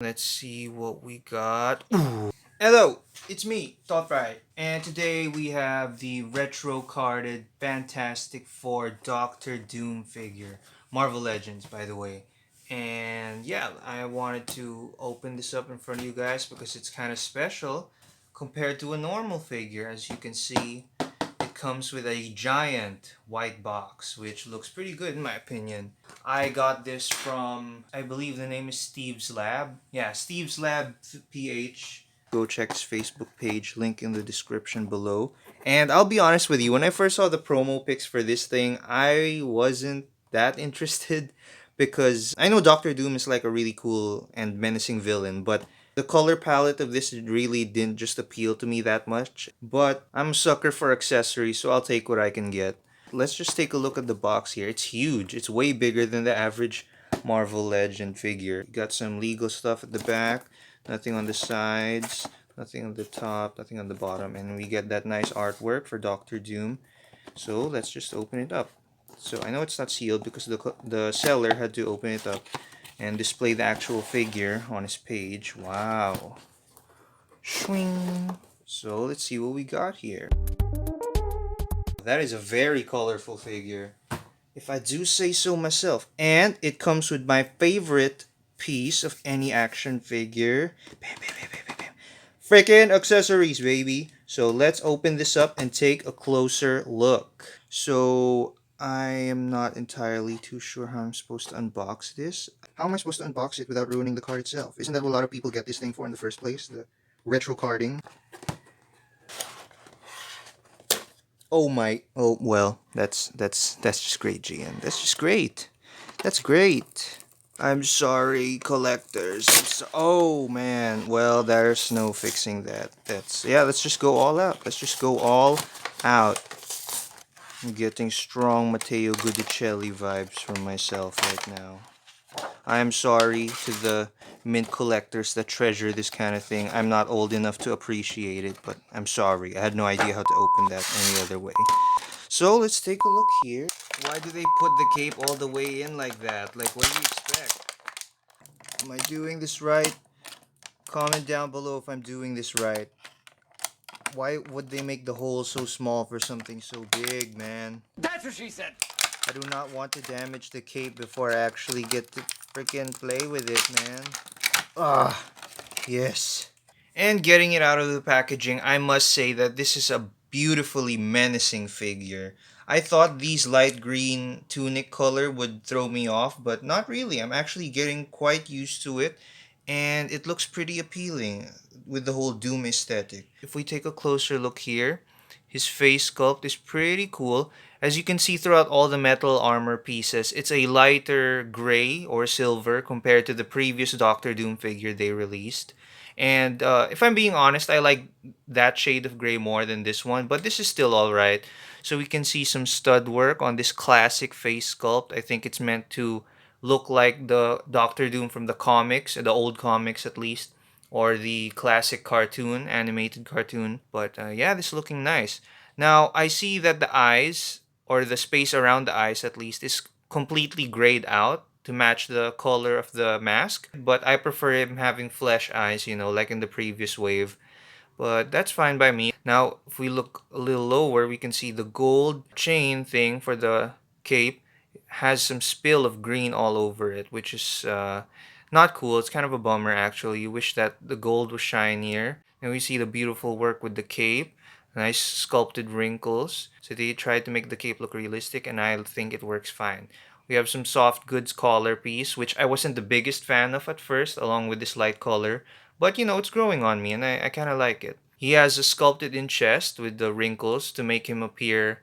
Let's see what we got. Ooh. Hello, it's me, Thought Right, and today we have the retro carded Fantastic Four Doctor Doom figure, Marvel Legends, by the way. And yeah, I wanted to open this up in front of you guys because it's kind of special compared to a normal figure. As you can see, it comes with a giant white box, which looks pretty good in my opinion. I got this from, I believe the name is Steve's Lab. Yeah, Steve's Lab PH. Go check his Facebook page, link in the description below. And I'll be honest with you, when I first saw the promo pics for this thing, I wasn't that interested because I know Doctor Doom is like a really cool and menacing villain, but the color palette of this really didn't just appeal to me that much. But I'm a sucker for accessories, so I'll take what I can get. Let's just take a look at the box here. It's huge. It's way bigger than the average Marvel Legend figure. Got some legal stuff at the back, nothing on the sides, nothing on the top, nothing on the bottom, and we get that nice artwork for Doctor Doom. So let's just open it up. So I know it's not sealed because the seller had to open it up and display the actual figure on his page. Wow. Swing. So let's see what we got here. That is a very colorful figure, if I do say so myself. And it comes with my favorite piece of any action figure. Bam, bam, bam, bam, bam, bam. Freaking accessories, baby. So let's open this up and take a closer look. So I am not entirely too sure how I'm supposed to unbox this. How am I supposed to unbox it without ruining the card itself? Isn't that what a lot of people get this thing for in the first place? The retro carding. Oh my, oh well, that's just great, GN. That's just great. That's great. I'm sorry, collectors. Oh man, well there's no fixing that. That's yeah. Let's just go all out. Let's just go all out. I'm getting strong Matteo Guidicelli vibes from myself right now. I'm sorry to the mint collectors that treasure this kind of thing. I'm not old enough to appreciate it, but I'm sorry. I had no idea how to open that any other way. So let's take a look here. Why do they put the cape all the way in like that? Like, what do you expect? Am I doing this right? Comment down below if I'm doing this right. Why would they make the hole so small for something so big, man? That's what she said. I do not want to damage the cape before I actually get to freaking play with it, man. Ah, yes. And getting it out of the packaging, I must say that this is a beautifully menacing figure. I thought these light green tunic color would throw me off, but not really. I'm actually getting quite used to it, and it looks pretty appealing with the whole Doom aesthetic. If we take a closer look here, his face sculpt is pretty cool. As you can see throughout all the metal armor pieces, it's a lighter gray or silver compared to the previous Doctor Doom figure they released. And if I'm being honest, I like that shade of gray more than this one, but this is still alright. So we can see some stud work on this classic face sculpt. I think it's meant to look like the Doctor Doom from the comics, the old comics at least, or the classic cartoon, animated cartoon. But yeah, this is looking nice. Now, I see that the eyes, or the space around the eyes at least, is completely grayed out to match the color of the mask. But I prefer him having flesh eyes, like in the previous wave. But that's fine by me. Now, if we look a little lower, we can see the gold chain thing for the cape has some spill of green all over it, which is not cool. It's kind of a bummer, actually. You wish that the gold was shinier. And we see the beautiful work with the cape. Nice sculpted wrinkles. So they tried to make the cape look realistic, and I think it works fine. We have some soft goods collar piece, which I wasn't the biggest fan of at first, along with this light color. But it's growing on me, and I kind of like it. He has a sculpted in chest with the wrinkles to make him appear,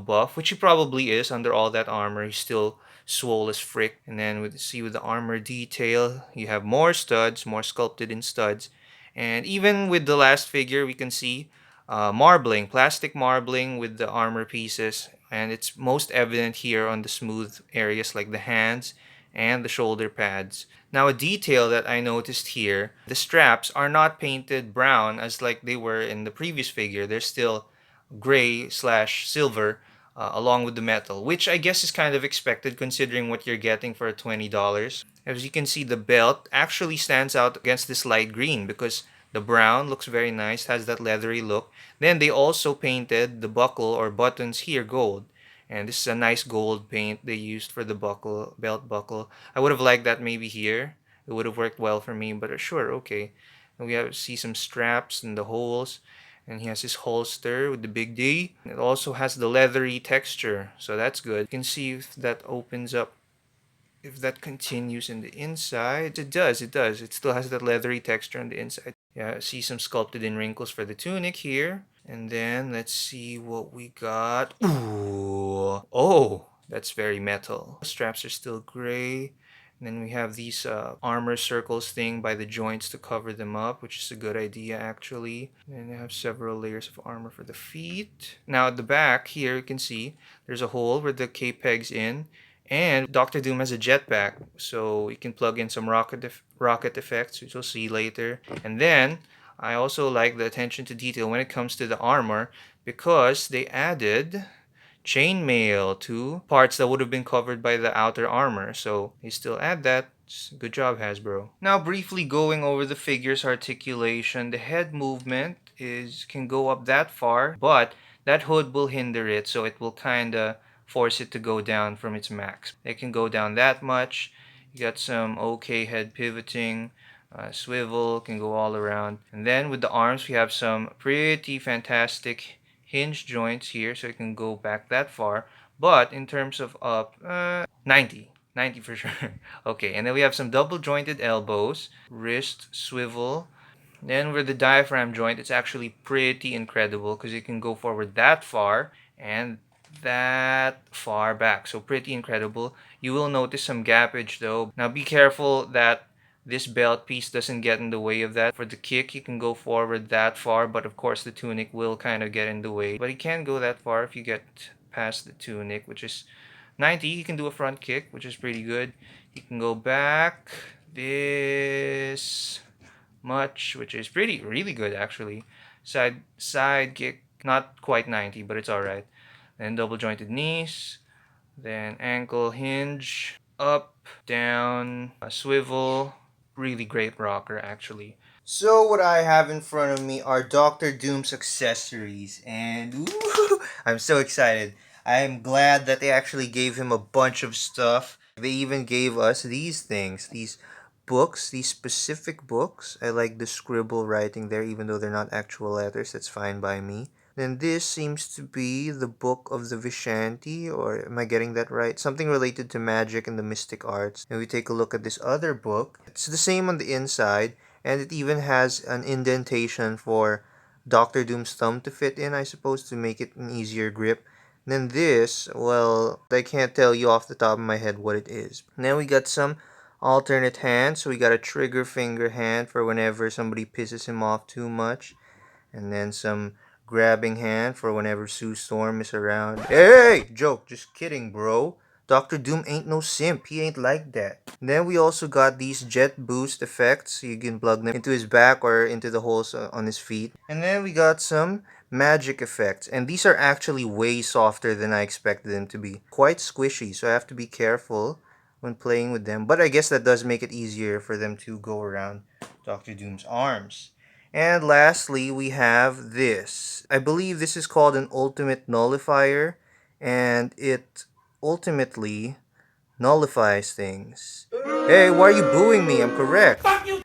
buff, which he probably is under all that armor. He's still swole as frick. And then with the armor detail, you have more studs, more sculpted in studs. And even with the last figure, we can see marbling, plastic marbling with the armor pieces. And it's most evident here on the smooth areas like the hands and the shoulder pads. Now, a detail that I noticed here, the straps are not painted brown as like they were in the previous figure. They're still gray slash silver along with the metal, which I guess is kind of expected considering what you're getting for $20. As you can see, the belt actually stands out against this light green because the brown looks very nice, has that leathery look. Then they also painted the buckle or buttons here gold. And this is a nice gold paint they used for the buckle, belt buckle. I would have liked that maybe here. It would have worked well for me, but sure, okay. And we have see some straps and the holes. And he has his holster with the big D. It also has the leathery texture, so that's good. You can see if that opens up, if that continues in the inside. It does. It still has that leathery texture on the inside. Yeah, see some sculpted in wrinkles for the tunic here. And then let's see what we got. Ooh. Oh, that's very metal. Straps are still gray. And then we have these armor circles thing by the joints to cover them up, which is a good idea actually. And they have several layers of armor for the feet. Now at the back here you can see there's a hole where the K pegs in. And Doctor Doom has a jetpack, so you can plug in some rocket effects, which you'll see later. And then I also like the attention to detail when it comes to the armor because they added chainmail to parts that would have been covered by the outer armor. So they still add that. Good job, Hasbro. Now, briefly going over the figure's articulation, the head movement can go up that far, but that hood will hinder it, so it will kind of force it to go down from its max. It can go down that much. You got some okay head pivoting. Swivel can go all around. And then with the arms, we have some pretty fantastic hinge joints here, so it can go back that far. But in terms of up, 90 for sure. Okay, and then we have some double jointed elbows, wrist swivel. Then with the diaphragm joint, it's actually pretty incredible because it can go forward that far and that far back. So pretty incredible. You will notice some gappage though. Now be careful that this belt piece doesn't get in the way of that. For the kick, you can go forward that far, but of course the tunic will kind of get in the way. But you can go that far if you get past the tunic, which is 90. You can do a front kick, which is pretty good. You can go back this much, which is really good actually. Side kick, not quite 90, but it's all right. Then double jointed knees, then ankle hinge, up, down, a swivel. Really great rocker actually. So what I have in front of me are Doctor Doom's accessories, and ooh, I'm so excited. I'm glad that they actually gave him a bunch of stuff. They even gave us these things, these books, these specific books. I like the scribble writing there, even though they're not actual letters. That's fine by me. Then this seems to be the Book of the Vishanti, or am I getting that right? Something related to magic and the mystic arts. And we take a look at this other book. It's the same on the inside, and it even has an indentation for Doctor Doom's thumb to fit in, I suppose, to make it an easier grip. And then this, well, I can't tell you off the top of my head what it is. And then we got some alternate hands. So we got a trigger finger hand for whenever somebody pisses him off too much. And then some grabbing hand for whenever Sue Storm is around. Hey! Joke, just kidding, bro. Doctor Doom ain't no simp. He ain't like that. And then we also got these jet boost effects. You can plug them into his back or into the holes on his feet. And then we got some magic effects. And these are actually way softer than I expected them to be. Quite squishy, so I have to be careful when playing with them. But I guess that does make it easier for them to go around Doctor Doom's arms. And lastly, we have this. I believe this is called an ultimate nullifier, and it ultimately nullifies things. Hey, why are you booing me? I'm correct.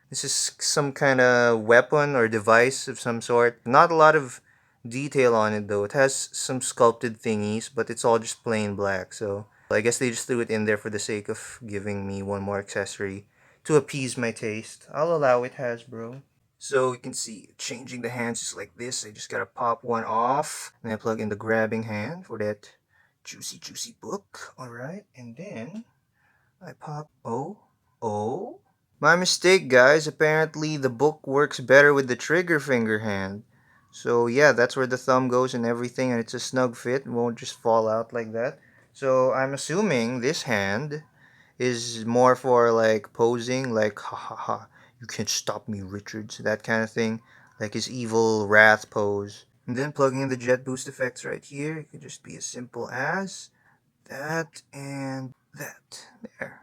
This is some kind of weapon or device of some sort. Not a lot of detail on it though. It has some sculpted thingies, but it's all just plain black. So I guess they just threw it in there for the sake of giving me one more accessory to appease my taste. I'll allow it, Hasbro. So you can see changing the hands just like this. I just gotta pop one off. And I plug in the grabbing hand for that juicy book. Alright, and then I pop. Oh. My mistake, guys. Apparently the book works better with the trigger finger hand. So yeah, that's where the thumb goes and everything, and it's a snug fit. It won't just fall out like that. So I'm assuming this hand is more for like posing, like ha ha ha, you can't stop me, Richards, that kind of thing, like his evil wrath pose. And then plugging in the jet boost effects right here, it could just be as simple as that and that. There.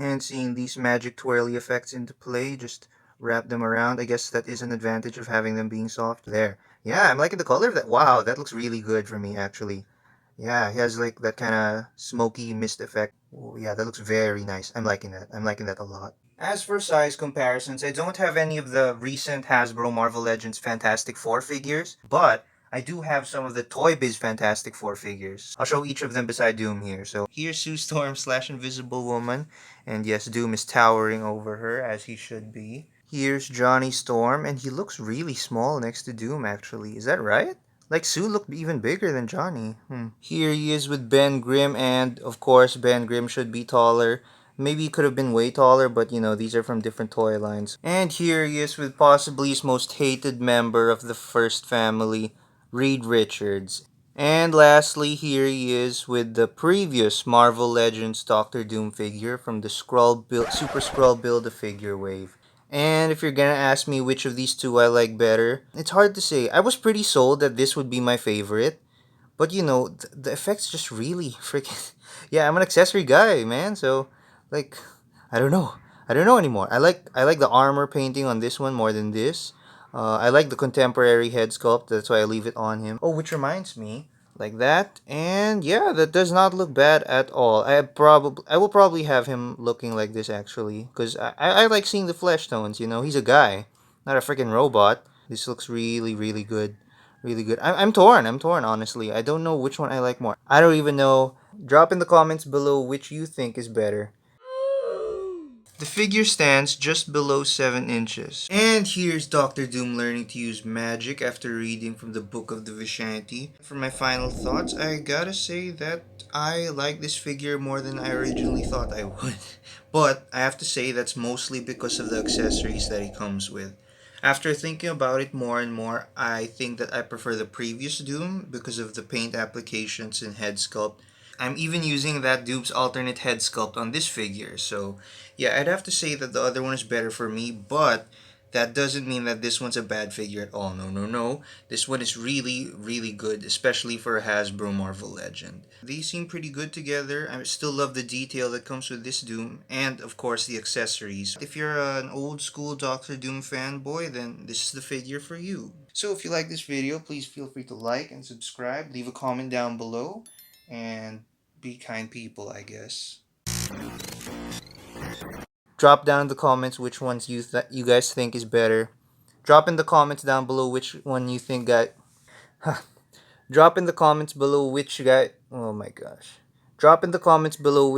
And seeing these magic twirly effects into play, just wrap them around. I guess that is an advantage of having them being soft. There. Yeah, I'm liking the color of that. Wow, that looks really good for me, actually. Yeah, he has like that kind of smoky mist effect. Oh, yeah, that looks very nice. I'm liking that. I'm liking that a lot. As for size comparisons, I don't have any of the recent Hasbro Marvel Legends Fantastic Four figures, but I do have some of the Toy Biz Fantastic Four figures. I'll show each of them beside Doom here. So here's Sue Storm slash Invisible Woman, and yes, Doom is towering over her as he should be. Here's Johnny Storm, and he looks really small next to Doom actually. Is that right? Like Sue looked even bigger than Johnny. Here he is with Ben Grimm, and of course Ben Grimm should be taller. Maybe he could have been way taller, but you know, these are from different toy lines. And here he is with possibly his most hated member of the first family, Reed Richards. And lastly, here he is with the previous Marvel Legends Doctor Doom figure from the Super Skrull Build-A-Figure wave. And if you're gonna ask me which of these two I like better, it's hard to say. I was pretty sold that this would be my favorite, but you know, the effects just really freaking. Yeah, I'm an accessory guy, man. So, like, I don't know. I don't know anymore. I like the armor painting on this one more than this. I like the contemporary head sculpt. That's why I leave it on him. Oh, which reminds me, like that, and yeah, that does not look bad at all. I will probably have him looking like this actually, because I like seeing the flesh tones. You know, he's a guy, not a freaking robot. This looks really really good. Really good. I'm torn. I'm torn, honestly. I don't know which one I like more. I don't even know. Drop in the comments below which you think is better. The figure stands just below 7 inches. And here's Doctor Doom learning to use magic after reading from the Book of the Vishanti. For my final thoughts, I gotta say that I like this figure more than I originally thought I would. But I have to say that's mostly because of the accessories that he comes with. After thinking about it more and more, I think that I prefer the previous Doom because of the paint applications and head sculpt. I'm even using that Doom's alternate head sculpt on this figure, so yeah, I'd have to say that the other one is better for me, but that doesn't mean that this one's a bad figure at all. No, no, no. This one is really, really good, especially for a Hasbro Marvel Legend. These seem pretty good together. I still love the detail that comes with this Doom, and of course the accessories. If you're an old school Doctor Doom fanboy, then this is the figure for you. So if you like this video, please feel free to like and subscribe. Leave a comment down below, and be kind people, I guess. Drop down in the comments which ones you guys think is better. Drop in the comments down below which one you think got. Drop in the comments below which guy. Oh my gosh. Drop in the comments below